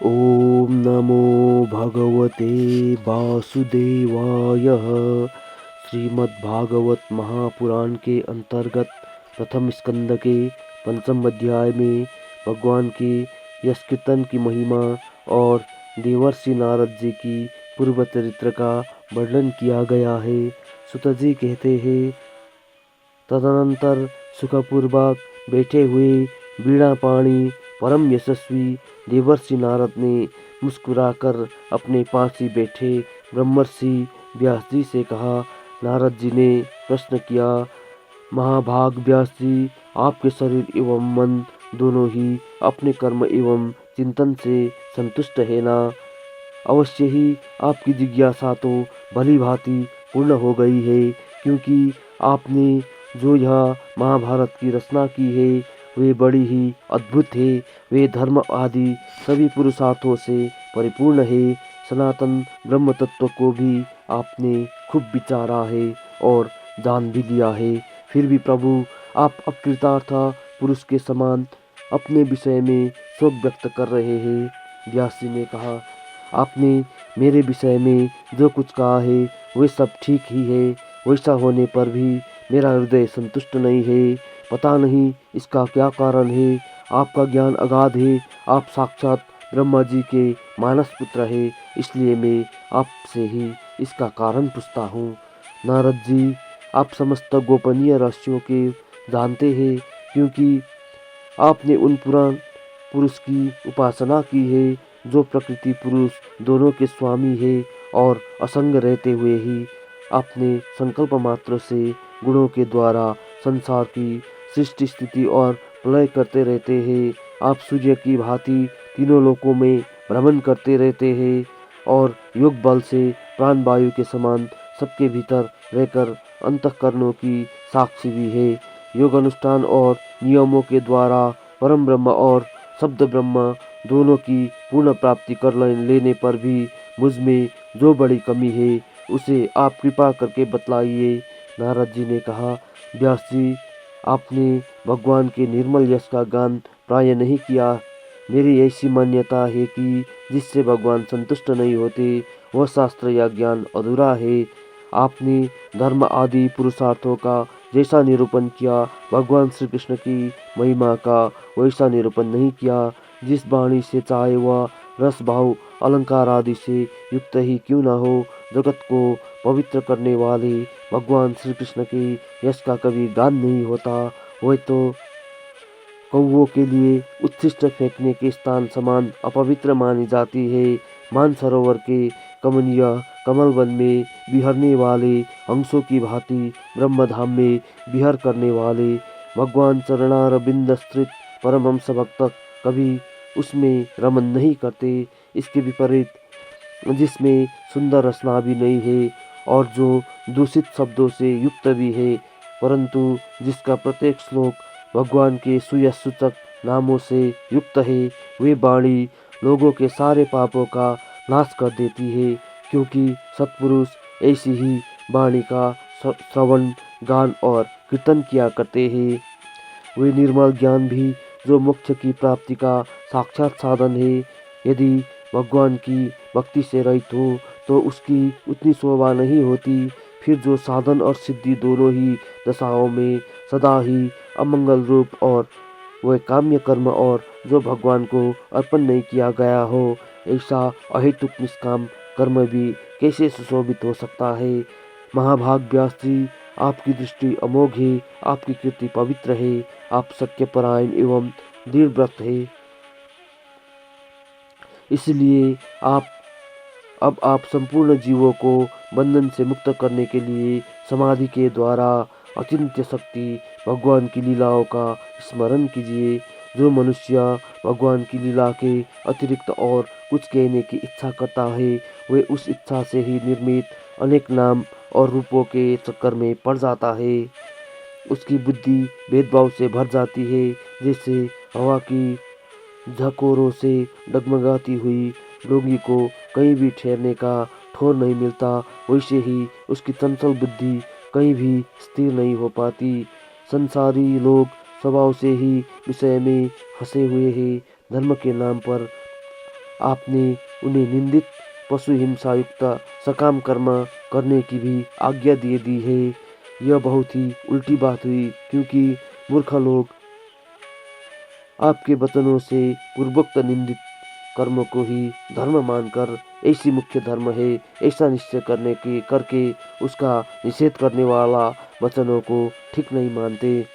ओम नमो भगवते वासुदेवाय। श्रीमद्भागवत महापुराण के अंतर्गत प्रथम स्कंद के पंचम अध्याय में भगवान के यश कीर्तन की महिमा और देवर्षि नारद जी की पूर्व चरित्र का वर्णन किया गया है। सुत जी कहते हैं, तदनंतर सुखपूर्वक बैठे हुए वीणा पाणी परम यशस्वी देवर्षि नारद ने मुस्कुराकर अपने पास ही बैठे ब्रह्मर्षि व्यास जी से कहा। नारद जी ने प्रश्न किया, महाभाग व्यास जी, आपके शरीर एवं मन दोनों ही अपने कर्म एवं चिंतन से संतुष्ट है ना? अवश्य ही आपकी जिज्ञासा तो भली भांति पूर्ण हो गई है, क्योंकि आपने जो यह महाभारत की रचना की है वे बड़ी ही अद्भुत है। वे धर्म आदि सभी पुरुषार्थों से परिपूर्ण है। सनातन ब्रह्म तत्व को भी आपने खूब विचारा है और जान भी लिया है। फिर भी प्रभु, आप अकृतार्थ पुरुष के समान अपने विषय में शोक व्यक्त कर रहे हैं। व्यास जी ने कहा, आपने मेरे विषय में जो कुछ कहा है वे सब ठीक ही है। वैसा होने पर भी मेरा हृदय संतुष्ट नहीं है। पता नहीं इसका क्या कारण है। आपका ज्ञान अगाध है। आप साक्षात ब्रह्मा जी के मानस पुत्र है, इसलिए मैं आपसे ही इसका कारण पूछता हूँ। नारद जी, आप समस्त गोपनीय रहस्यों के जानते हैं, क्योंकि आपने उन पुराण पुरुष की उपासना की है, जो प्रकृति पुरुष दोनों के स्वामी है और असंग रहते हुए ही आपने संकल्प मात्र से गुणों के द्वारा संसार की सृष्टि स्थिति और प्रलय करते रहते हैं। आप सूर्य की भांति तीनों लोकों में भ्रमण करते रहते हैं और योग बल से प्राण वायु के समान सबके भीतर रहकर अंतःकरणों की साक्षी भी है। योग अनुष्ठान और नियमों के द्वारा परम ब्रह्म और शब्द ब्रह्म दोनों की पूर्ण प्राप्ति कर लेने पर भी मुझ में जो बड़ी कमी है उसे आप कृपा करके बतलाइए। नारद जी ने कहा, व्यास जी, आपने भगवान के निर्मल यश का गान प्राय नहीं किया। मेरी ऐसी मान्यता है कि जिससे भगवान संतुष्ट नहीं होते वह शास्त्र या ज्ञान अधूरा है। आपने धर्म आदि पुरुषार्थों का जैसा निरूपण किया, भगवान श्री कृष्ण की महिमा का वैसा निरूपण नहीं किया। जिस वाणी से चाहे वह रस भाव अलंकार आदि से युक्त ही क्यों न हो, जगत को पवित्र करने वाले भगवान श्री कृष्ण के यश का कभी गान नहीं होता। वह तो कौवों के लिए उच्छिष्ट फेंकने के स्थान समान अपवित्र मानी जाती है। मानसरोवर के कमनीय कमल वन में विहरने वाले हंसों की भांति ब्रह्मधाम में विहर करने वाले भगवान चरणारविंदस्त्रित परमहंस भक्त कभी उसमें रमन नहीं करते। इसके विपरीत, जिसमें सुंदर रचना भी नहीं है और जो दूषित शब्दों से युक्त भी है, परंतु जिसका प्रत्येक श्लोक भगवान के सुयश सूचक नामों से युक्त है, वे वाणी लोगों के सारे पापों का नाश कर देती है। क्योंकि सत्पुरुष ऐसी ही वाणी का श्रवण गान और कीर्तन किया करते हैं। वे निर्मल ज्ञान भी जो मोक्ष की प्राप्ति का साक्षात साधन है, यदि भगवान की भक्ति से रहित हो तो उसकी उतनी शोभा नहीं होती। फिर जो साधन और सिद्धि दोनों ही दशाओं में सदा ही अमंगल रूप और वह काम्य कर्म और जो भगवान को अर्पण नहीं किया गया हो, ऐसा अहेतुक निष्काम कर्म भी कैसे सुशोभित हो सकता है। महाभाग व्यास जी, आपकी दृष्टि अमोघ है, आपकी कीर्ति पवित्र है, आप सत्यपरायण एवं दृढ़ व्रत है। इसलिए आप संपूर्ण जीवों को बंधन से मुक्त करने के लिए समाधि के द्वारा अचिंत्य शक्ति भगवान की लीलाओं का स्मरण कीजिए। जो मनुष्य भगवान की लीला के अतिरिक्त और कुछ कहने की इच्छा करता है, वह उस इच्छा से ही निर्मित अनेक नाम और रूपों के चक्कर में पड़ जाता है। उसकी बुद्धि भेदभाव से भर जाती है। जैसे हवा की झकोरों से डगमगाती हुई डोंगी को कहीं भी ठहरने का ठौर नहीं मिलता, वैसे ही उसकी चंचल बुद्धि कहीं भी स्थिर नहीं हो पाती। संसारी लोग स्वभाव से ही विषय में फंसे हुए हैं। धर्म के नाम पर आपने उन्हें निंदित पशु हिंसा युक्त सकाम कर्म करने की भी आज्ञा दे दी है। यह बहुत ही उल्टी बात हुई, क्योंकि मूर्ख लोग आपके वचनों से पूर्वोक्त निंदित कर्म को ही धर्म मानकर ऐसी मुख्य धर्म है ऐसा निश्चय करके उसका निषेध करने वाला वचनों को ठीक नहीं मानते।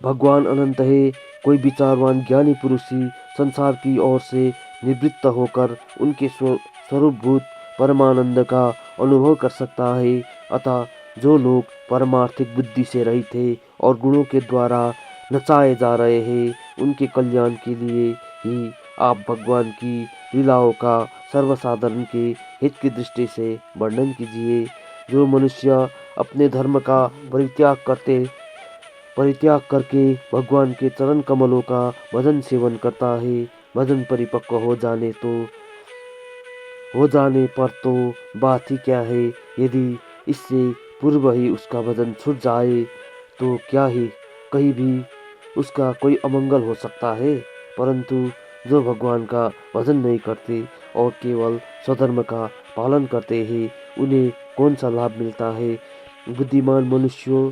भगवान अनंत है। कोई विचारवान ज्ञानी पुरुष ही संसार की ओर से निवृत्त होकर उनके स्वरूपभूत परमानंद का अनुभव कर सकता है। अतः जो लोग परमार्थिक बुद्धि से रहित थे और गुणों के द्वारा नचाए जा रहे हैं, उनके कल्याण के लिए ही आप भगवान की लीलाओं का सर्वसाधारण के हित की दृष्टि से वर्णन कीजिए। जो मनुष्य अपने धर्म का परित्याग करके भगवान के चरण कमलों का भजन सेवन करता है, भजन परिपक्व हो जाने पर तो बात ही क्या है। यदि इससे पूर्व ही उसका भजन छूट जाए तो क्या ही कहीं भी उसका कोई अमंगल हो सकता है। परंतु जो भगवान का भजन नहीं करते और केवल स्वधर्म का पालन करते हैं, उन्हें कौन सा लाभ मिलता है। बुद्धिमान मनुष्यों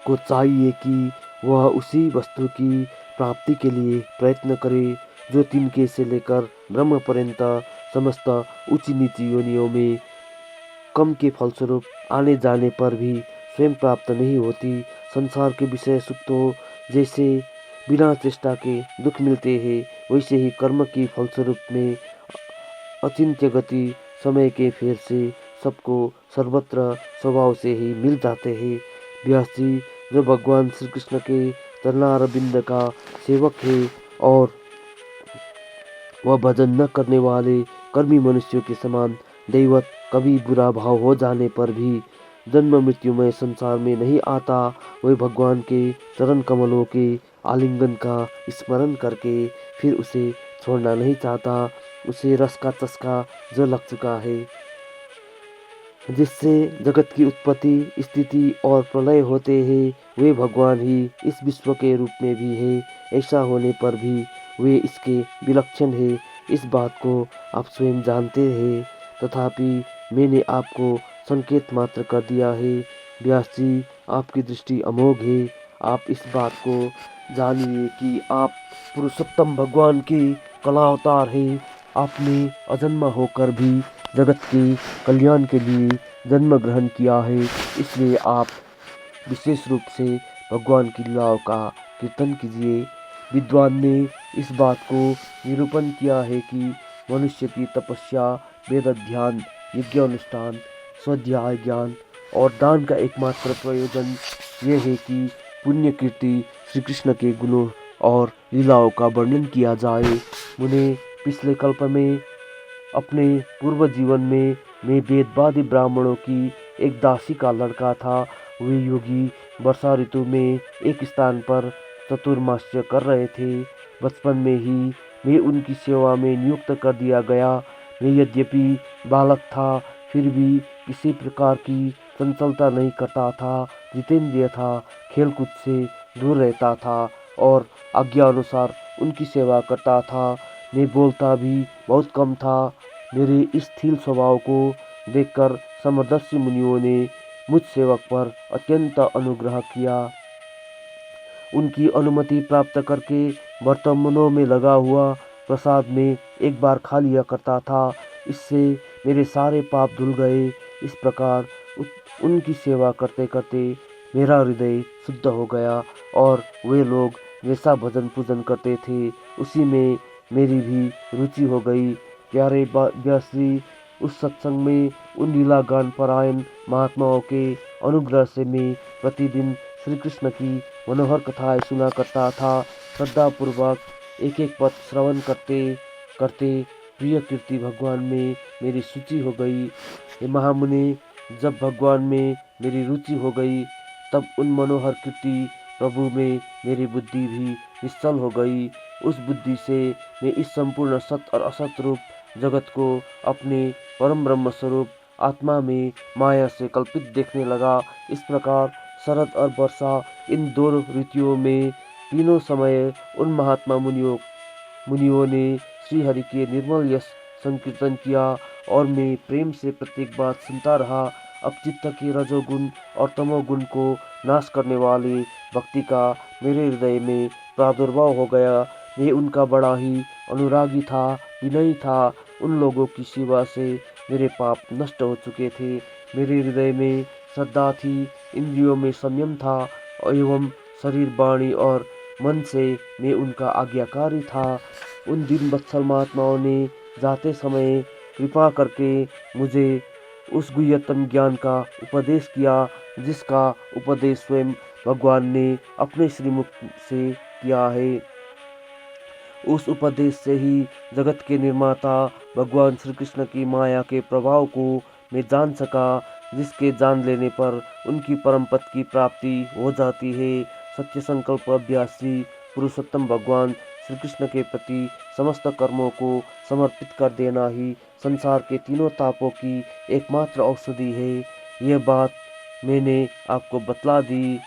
को चाहिए कि वह उसी वस्तु की प्राप्ति के लिए प्रयत्न करे जो तिनके से लेकर ब्रह्म पर्यंत समस्त उच्च नीच योनियों में कम के फलस्वरूप आने जाने पर भी स्वयं प्राप्त नहीं होती। संसार के विषय सुख तो जैसे बिना चेष्टा के दुख मिलते हैं, वैसे ही कर्म के फलस्वरूप में अचिंत्य गति समय के फेर से सबको सर्वत्र स्वभाव से ही मिल जाते हैं। व्यास जी जो भगवान श्री कृष्ण के चरणारविंद का सेवक है और वह भजन न करने वाले कर्मी मनुष्यों के समान दैवत कभी बुरा भाव हो जाने पर भी जन्म मृत्युमय संसार में नहीं आता, वह भगवान के चरण कमलों के आलिंगन का स्मरण करके फिर उसे छोड़ना नहीं चाहता। उसे रस का चस्का जो लग चुका है, जिससे जगत की उत्पत्ति स्थिति और प्रलय होते हैं, वे भगवान ही इस विश्व के रूप में भी है। ऐसा होने पर भी वे इसके विलक्षण है, इस बात को आप स्वयं जानते हैं, तथापि मैंने आपको संकेत मात्र कर दिया है। व्यास जी आपकी दृष्टि अमोघ है। आप इस बात को जानिए कि आप पुरुषोत्तम भगवान के कला अवतार हैं। आपने अजन्मा होकर भी जगत के कल्याण के लिए जन्म ग्रहण किया है, इसलिए आप विशेष रूप से भगवान की लीलाओं का कीर्तन कीजिए। विद्वान ने इस बात को निरूपण किया है कि मनुष्य की तपस्या, वेद ध्यान, यज्ञ अनुष्ठान, स्वाध्याय ज्ञान और दान का एकमात्र प्रयोजन यह है कि पुण्य कीर्ति श्री कृष्ण के गुणों और लीलाओं का वर्णन किया जाए। मुने पिछले कल्प में अपने पूर्व जीवन में मैं वेदवादी ब्राह्मणों की एक दासी का लड़का था। वे योगी वर्षा ऋतु में एक स्थान पर चतुर्मास्य कर रहे थे। बचपन में ही मैं उनकी सेवा में नियुक्त कर दिया गया। मैं यद्यपि बालक था, फिर भी किसी प्रकार की चंचलता नहीं करता था, जितेंद्रिय था, खेलकूद से दूर रहता था और आज्ञा अनुसार उनकी सेवा करता था। मैं बोलता भी बहुत कम था। मेरे इस स्थिर स्वभाव को देखकर समदर्शी मुनियों ने मुझ सेवक पर अत्यंत अनुग्रह किया। उनकी अनुमति प्राप्त करके बर्तनों में लगा हुआ प्रसाद में एक बार खा लिया करता था। इससे मेरे सारे पाप धुल गए। इस प्रकार उनकी सेवा करते करते मेरा हृदय शुद्ध हो गया और वे लोग जैसा भजन पूजन करते थे, उसी में मेरी भी रुचि हो गई। प्यारे व्यास जी, उस सत्संग में उन लीला गान परायण महात्माओं के अनुग्रह से मैं प्रतिदिन श्री कृष्ण की मनोहर कथाएं सुना करता था। श्रद्धा पूर्वक एक एक पद श्रवण करते करते प्रिय कीर्ति भगवान में मेरी सूची हो गई। हे महामुनि, जब भगवान में मेरी रुचि हो गई, तब उन मनोहर कीर्ति प्रभु में मेरी बुद्धि भी निश्चल हो गई। उस बुद्धि से मैं इस संपूर्ण सत और असत रूप जगत को अपने परम ब्रह्म स्वरूप आत्मा में माया से कल्पित देखने लगा। इस प्रकार शरद और वर्षा इन दो ऋतुओं में तीनों समय उन महात्मा मुनियों मुनियों ने श्री हरि के निर्मल यश संकीर्तन किया और मैं प्रेम से प्रत्येक बात सुनता रहा। अब चित्त के रजोगुण और तमोगुण को नाश करने वाली भक्ति का मेरे हृदय में प्रादुर्भाव हो गया। मैं उनका बड़ा ही अनुरागी था, विनयी था। उन लोगों की सेवा से मेरे पाप नष्ट हो चुके थे। मेरे हृदय में श्रद्धा थी, इंद्रियों में संयम था एवं शरीर, वाणी और मन से मैं उनका आज्ञाकारी था। उन दिन वत्सल महात्माओं ने जाते समय कृपा करके मुझे उस गुह्यतम ज्ञान का उपदेश किया, जिसका उपदेश स्वयं भगवान ने अपने श्रीमुख से किया है। उस उपदेश से ही जगत के निर्माता भगवान श्री कृष्ण की माया के प्रभाव को मैं जान सका, जिसके जान लेने पर उनकी परम पद की प्राप्ति हो जाती है। सत्य संकल्प अभ्यासी पुरुषोत्तम भगवान श्री कृष्ण के प्रति समस्त कर्मों को समर्पित कर देना ही संसार के तीनों तापों की एकमात्र औषधि है। यह बात मैंने आपको बतला दी।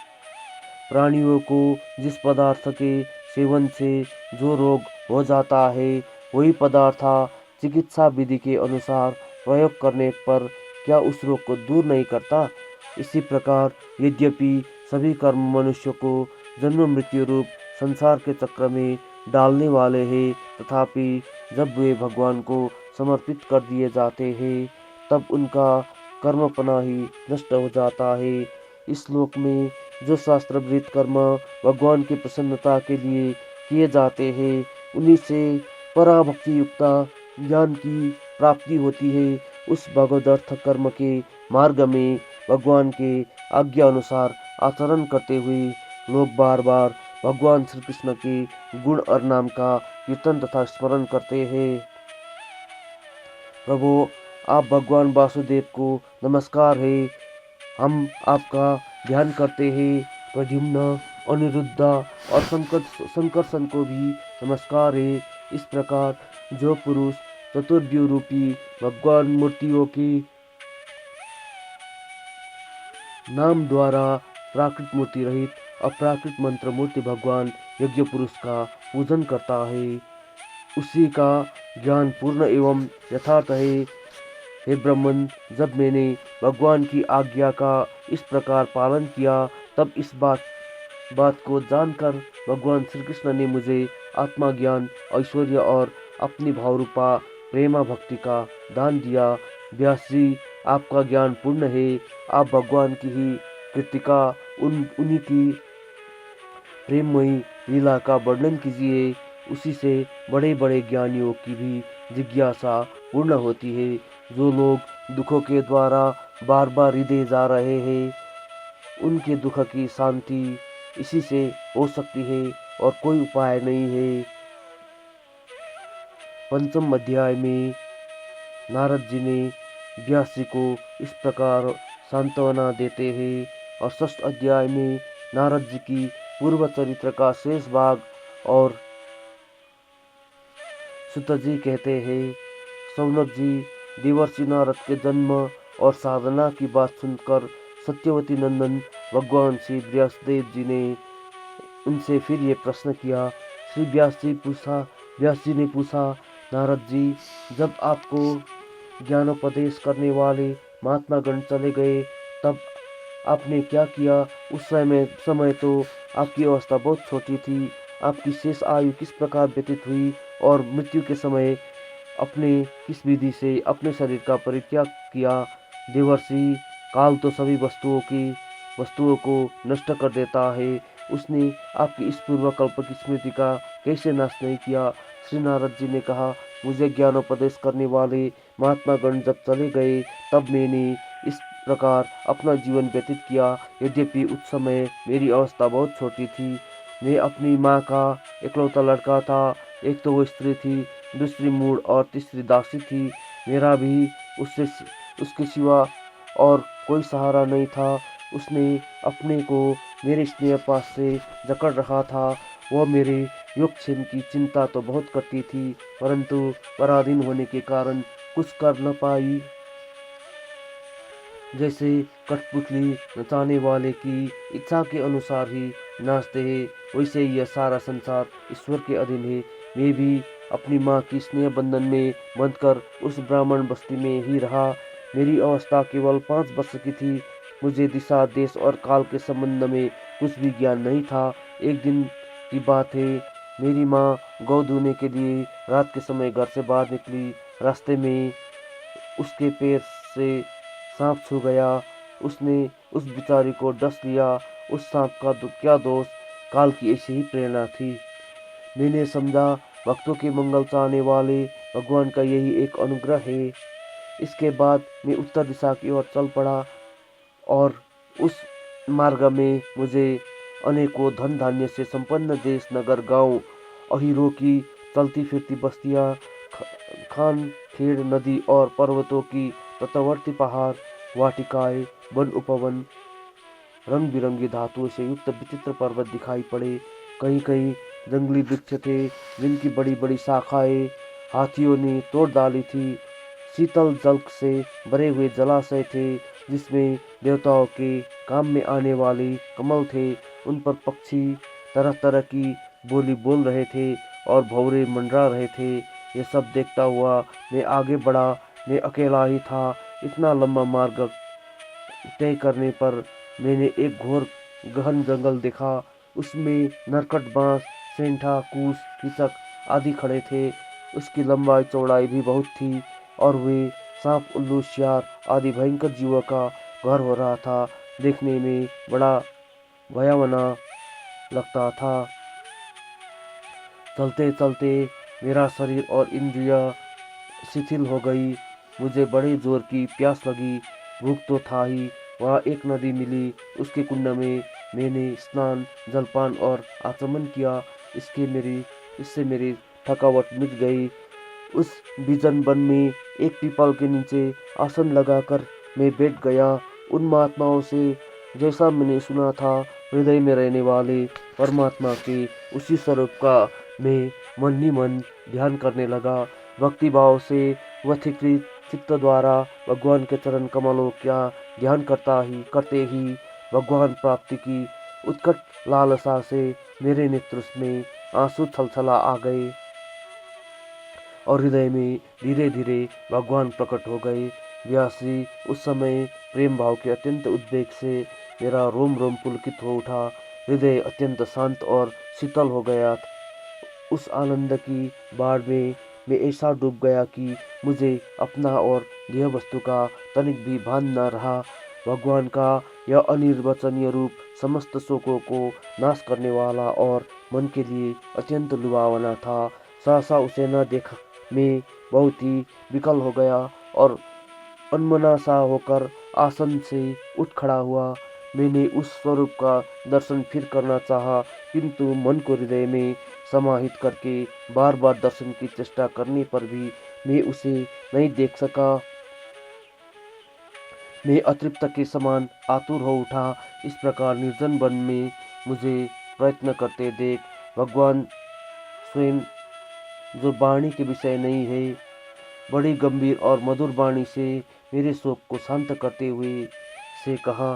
प्राणियों को जिस पदार्थ के सेवन से जो रोग हो जाता है, वही पदार्थ चिकित्सा विधि के अनुसार प्रयोग करने पर क्या उस रोग को दूर नहीं करता। इसी प्रकार यद्यपि सभी कर्म मनुष्य को जन्म मृत्यु रूप संसार के चक्र में डालने वाले हैं, तथापि जब वे भगवान को समर्पित कर दिए जाते हैं, तब उनका कर्मपना ही नष्ट हो जाता है। इस श्लोक में जो शास्त्रविहित कर्म भगवान की प्रसन्नता के लिए किए जाते हैं, उन्हीं से पराभक्ति युक्त ज्ञान की प्राप्ति होती है। उस भगवदर्थ कर्म के मार्ग में भगवान के आज्ञा अनुसार आचरण करते हुए लोग बार बार भगवान श्री कृष्ण के गुण और नाम का कीर्तन तथा स्मरण करते हैं। प्रभु, आप भगवान वासुदेव को नमस्कार है। हम आपका ध्यान करते हैं। प्रद्युम्न, अनिरुद्ध और संकर्षण को भी नमस्कार है। इस प्रकार जो पुरुष चतुर्व्यूह रूपी भगवान मूर्तियों के नाम द्वारा प्राकृत मूर्ति रहित अप्राकृत मंत्र मूर्ति भगवान यज्ञ पुरुष का पूजन करता है, उसी का ज्ञान पूर्ण एवं यथार्थ है। हे ब्राह्मण, जब मैंने भगवान की आज्ञा का इस प्रकार पालन किया, तब इस बात को जानकर भगवान श्री कृष्ण ने मुझे आत्मा ज्ञान, ऐश्वर्य और अपनी भावरूपा प्रेमा भक्ति का दान दिया। व्यास जी, आपका ज्ञान पूर्ण है। आप भगवान की ही कृतिका, उन्हीं की प्रेममयी लीला का वर्णन कीजिए। उसी से बड़े बड़े ज्ञानियों की भी जिज्ञासा पूर्ण होती है। जो लोग दुखों के द्वारा बार बार हृदय जा रहे हैं, उनके दुख की शांति इसी से हो सकती है और कोई उपाय नहीं है। पंचम अध्याय में नारद जी ने व्यास जी को इस प्रकार सांत्वना देते हैं और षष्ठ अध्याय में नारद जी की पूर्व चरित्र का शेष भाग और सुत जी कहते हैं, सौनक जी, देवर्षि नारद के जन्म और साधना की बात सुनकर सत्यवती नंदन भगवान श्री व्यासदेव जी ने उनसे फिर ये प्रश्न किया। श्री व्यास जी ने पूछा, नारद जी, जब आपको ज्ञानोपदेश करने वाले महात्मा गण चले गए, तब आपने क्या किया? उस समय तो आपकी अवस्था बहुत छोटी थी। आपकी शेष आयु किस प्रकार व्यतीत हुई और मृत्यु के समय अपने किस विधि से अपने शरीर का परित्याग किया? देवर्षि, काल तो सभी वस्तुओं को नष्ट कर देता है। उसने आपकी इस पूर्व कल्प की स्मृति का कैसे नाश नहीं किया? श्री नारद जी ने कहा, मुझे ज्ञानोपदेश करने वाले महात्मा गण जब चले गए, तब मैंने इस प्रकार अपना जीवन व्यतीत किया। यद्यपि उस समय मेरी अवस्था बहुत छोटी थी। मैं अपनी माँ का इकलौता लड़का था। एक तो वो स्त्री थी, दूसरी मूढ़ और तीसरी दासी थी। मेरा भी उसके सिवा और कोई सहारा नहीं था। उसने अपने को मेरे स्नेह पास से जकड़ रखा था। वह मेरे योगक्षेम की चिंता तो बहुत करती थी, परंतु पराधीन होने के कारण कुछ कर न पाई। जैसे कठपुतली नचाने वाले की इच्छा के अनुसार ही नाचते हैं, वैसे यह सारा संसार ईश्वर के अधीन है। मैं भी अपनी माँ की स्नेह बंधन में बंधकर उस ब्राह्मण बस्ती में ही रहा। मेरी अवस्था केवल 5 वर्ष की थी। मुझे दिशा, देश और काल के संबंध में कुछ भी ज्ञान नहीं था। एक दिन की बात है, मेरी माँ गौ धोने के लिए रात के समय घर से बाहर निकली। रास्ते में उसके पैर से सांप छू गया। उसने उस बेचारी को डस लिया। उस सांप का क्या दोष, काल की ऐसी ही प्रेरणा थी। मैंने समझा, भक्तों के मंगल चाहने वाले भगवान का यही एक अनुग्रह है। इसके बाद मैं उत्तर दिशा की ओर चल पड़ा और उस मार्ग में मुझे अनेकों धन धान्य से संपन्न देश, नगर, गांव, अहीरों की चलती फिरती बस्तियां, खान खेड़, नदी और पर्वतों की तटवर्ती पहाड़, वाटिकाएं, वन उपवन, रंग बिरंगी धातुओं से युक्त विचित्र पर्वत दिखाई पड़े। कहीं कहीं जंगली वृक्ष थे जिनकी बड़ी बड़ी शाखाएं हाथियों ने तोड़ डाली थी। शीतल जल से भरे हुए जलाशय थे जिसमें देवताओं के काम में आने वाले कमल थे। उन पर पक्षी तरह तरह की बोली बोल रहे थे और भंवरे मंडरा रहे थे। ये सब देखता हुआ मैं आगे बढ़ा। मैं अकेला ही था। इतना लंबा मार्ग तय करने पर मैंने एक घोर गहन जंगल देखा। उसमें नरकट, बांस, सेंठा, कूस, कीचक आदि खड़े थे। उसकी लंबाई चौड़ाई भी बहुत थी और वे सांप, उल्लू, सियार आदि भयंकर जीवों का घर हो रहा था। देखने में बड़ा भयावना लगता था। चलते चलते मेरा शरीर और इंद्रियां शिथिल हो गई। मुझे बड़े जोर की प्यास लगी। भूख तो था ही। वहाँ एक नदी मिली। उसके कुंड में मैंने स्नान, जलपान और आचमन किया। इससे मेरी थकावट मिट गई। उस विजन वन में एक पीपल के नीचे आसन लगाकर मैं बैठ गया। उन महात्माओं से जैसा मैंने सुना था, हृदय में रहने वाले परमात्मा के उसी स्वरूप का मैं मन ही मन ध्यान करने लगा। भक्ति भाव से व्यथिकृत चित्त द्वारा भगवान के चरण कमलों का ध्यान करते ही भगवान प्राप्ति की उत्कट लालसा से मेरे नेत्र में आंसू छलछला आ गए और हृदय में धीरे धीरे भगवान प्रकट हो गए। व्यास जी, उस समय प्रेम भाव के अत्यंत उद्वेग से मेरा रोम रोम पुलकित हो उठा। हृदय अत्यंत शांत और शीतल हो गया। उस आनंद की बाढ़ में मैं ऐसा डूब गया कि मुझे अपना और देह वस्तु का तनिक भी भान न रहा। भगवान का यह अनिर्वचनीय रूप समस्त शोकों को नाश करने वाला और मन के लिए अत्यंत लुभावना था। सहसा उसे न देख मैं बहुत ही विकल हो गया और अनमना सा होकर आसन से उठ खड़ा हुआ। मैंने उस स्वरूप का दर्शन फिर करना चाहा, किंतु मन को हृदय में समाहित करके बार बार दर्शन की चेष्टा करने पर भी मैं उसे नहीं देख सका। मैं अतृप्त के समान आतुर हो उठा। इस प्रकार निर्जन वन में मुझे प्रयत्न करते देख भगवान स्वयं, जो वाणी के विषय नहीं है, बड़ी गंभीर और मधुर वाणी से मेरे शोक को शांत करते हुए से कहा,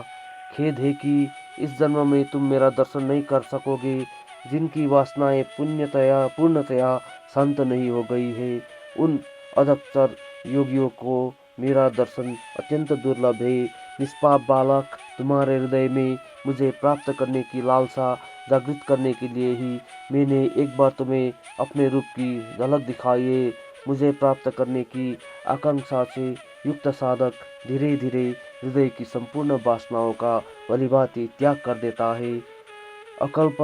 खेद है कि इस जन्म में तुम मेरा दर्शन नहीं कर सकोगे। जिनकी वासनाएं पूर्णतया शांत नहीं हो गई है, उन अधपतर योगियों को मेरा दर्शन अत्यंत दुर्लभ है। निष्पाप बालक, तुम्हारे हृदय में मुझे प्राप्त करने की लालसा जागृत करने के लिए ही मैंने एक बार तुम्हें अपने रूप की झलक दिखाई है। मुझे प्राप्त करने की आकांक्षा से युक्त साधक धीरे धीरे हृदय की संपूर्ण वासनाओं का भलीभांति त्याग कर देता है। अकल्प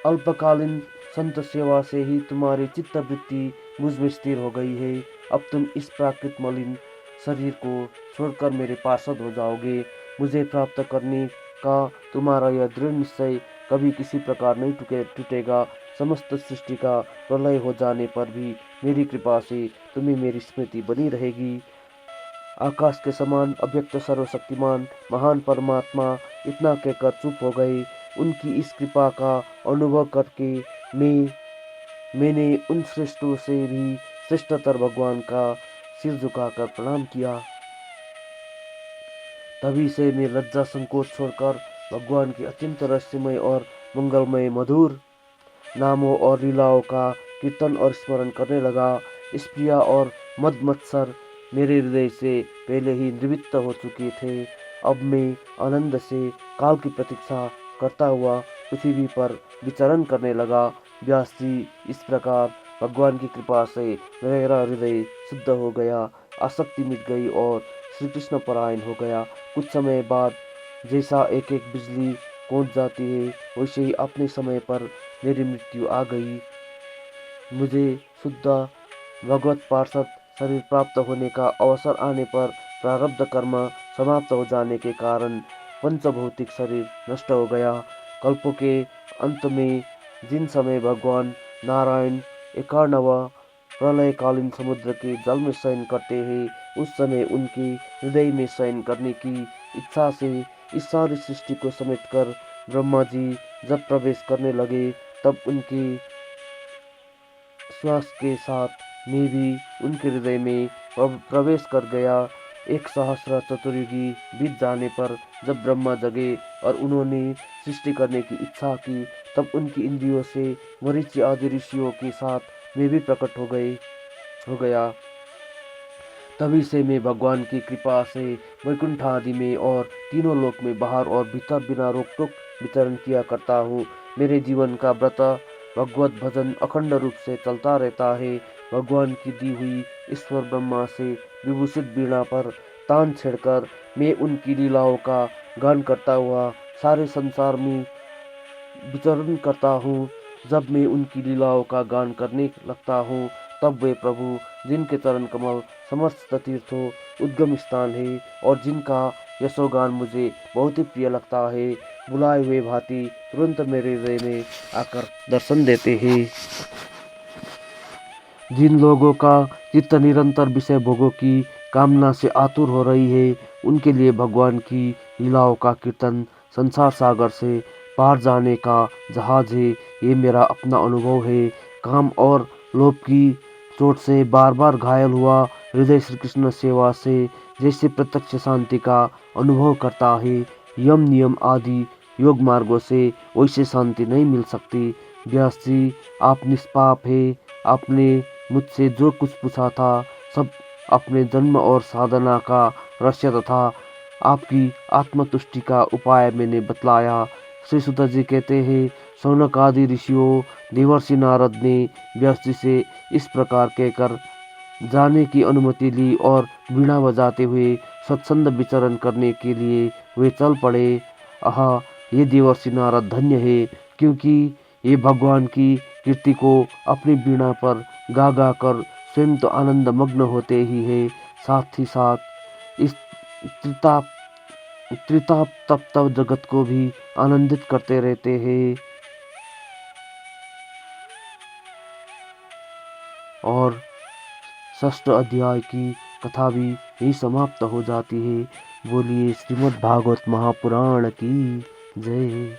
अल्पकालीन संत सेवा से ही तुम्हारी चित्त वृत्ति मुझ में स्थिर हो गई है। अब तुम इस प्राकृत मलिन शरीर को छोड़कर मेरे पार्षद हो जाओगे। मुझे प्राप्त करने का तुम्हारा यह दृढ़ निश्चय कभी किसी प्रकार नहीं टूटेगा। समस्त सृष्टि का प्रलय हो जाने पर भी मेरी कृपा से तुम्हें मेरी स्मृति बनी रहेगी। आकाश के समान अव्यक्त सर्वशक्तिमान महान परमात्मा इतना कहकर चुप हो गए। उनकी इस कृपा का अनुभव करके मैंने उन श्रेष्ठों से भी श्रेष्ठतर भगवान का सिर झुकाकर प्रणाम किया। तभी से मैं लज्जा संकोच छोड़कर भगवान के अत्यंत रहस्यमय और मंगलमय, मधुर नामों और लीलाओं का कीर्तन और स्मरण करने लगा। इस प्रिया और मद मत्सर मेरे हृदय से पहले ही निवृत्त हो चुके थे। अब मैं आनंद से काल की प्रतीक्षा करता हुआ पृथ्वी पर विचरण करने लगा। व्यास जी, इस प्रकार भगवान की कृपा से मेरा हृदय शुद्ध हो गया, आसक्ति मिट गई और श्री कृष्ण परायण हो गया। कुछ समय बाद जैसा एक एक बिजली कौंध जाती है, वैसे ही अपने समय पर मेरी मृत्यु आ गई। मुझे शुद्ध भगवत पार्षद शरीर प्राप्त होने का अवसर आने पर प्रारब्ध कर्म समाप्त हो जाने के कारण पंचभौतिक शरीर नष्ट हो गया। कल्पों के अंत में जिन समय भगवान नारायण एकार्णव प्रलयकालीन समुद्र के जल में शयन करते हैं, उस समय उनके हृदय में शयन करने की इच्छा से इस सारी सृष्टि को समेटकर ब्रह्मा जी जब प्रवेश करने लगे, तब उनके श्वास के साथ मैं भी उनके हृदय में प्रवेश कर गया। 1 सहस्र चतुर्युगी बीत जाने पर जब ब्रह्मा जगे और उन्होंने सृष्टि करने की इच्छा की, तब उनकी इंद्रियों से मरीचि आदि ऋषियों के साथ मैं भी प्रकट हो गया। तभी से मैं भगवान की कृपा से वैकुंठ आदि में और तीनों लोक में बाहर और भीतर बिना रोक टोक विचरण किया करता हूँ। मेरे जीवन का व्रत भगवत भजन अखंड रूप से चलता रहता है। भगवान की दी हुई ईश्वर ब्रह्मा से विभूषित वीणा पर तान छेड़कर मैं उनकी लीलाओं का गान करता हुआ सारे संसार में विचरण करता हूँ। जब मैं उनकी लीलाओं का गान करने लगता हूँ, तब वे प्रभु जिनके चरण कमल समस्त तीर्थों उद्गम स्थान है और जिनका यशोगान मुझे बहुत ही प्रिय लगता है, बुलाए हुए भांति तुरंत मेरे हृदय में आकर दर्शन देते हैं। जिन लोगों का चित्त निरंतर विषय भोगों की कामना से आतुर हो रही है, उनके लिए भगवान की लीलाओं का कीर्तन संसार सागर से पार जाने का जहाज है। ये मेरा अपना अनुभव है। काम और लोभ की चोट से बार बार घायल हुआ हृदय श्री कृष्ण सेवा से जैसे प्रत्यक्ष शांति का अनुभव करता है, यम नियम आदि योग मार्गों से वैसे शांति नहीं मिल सकती। व्यास जी, आप निष्पाप है। आपने मुझसे जो कुछ पूछा था, सब अपने जन्म और साधना का रहस्य तथा आपकी आत्मतुष्टि का उपाय मैंने बतलाया। श्री सुत जी कहते हैं, शौनक आदि ऋषियों देवर्षि नारद ने व्यास जी से इस प्रकार कहकर जाने की अनुमति ली और वीणा बजाते हुए स्वच्छंद विचरण करने के लिए वे चल पड़े। आहा, ये देवर्षि नारद धन्य है, क्योंकि ये भगवान की कीर्ति को अपनी वीणा पर गा गा कर स्वयं तो आनंद मग्न होते ही है, साथ ही साथ इस त्रिताप त्रिताप तप्त जगत को भी आनंदित करते रहते हैं। और 6ठ अध्याय की कथा भी यही समाप्त हो जाती है। बोलिए श्रीमद् भागवत महापुराण की जय।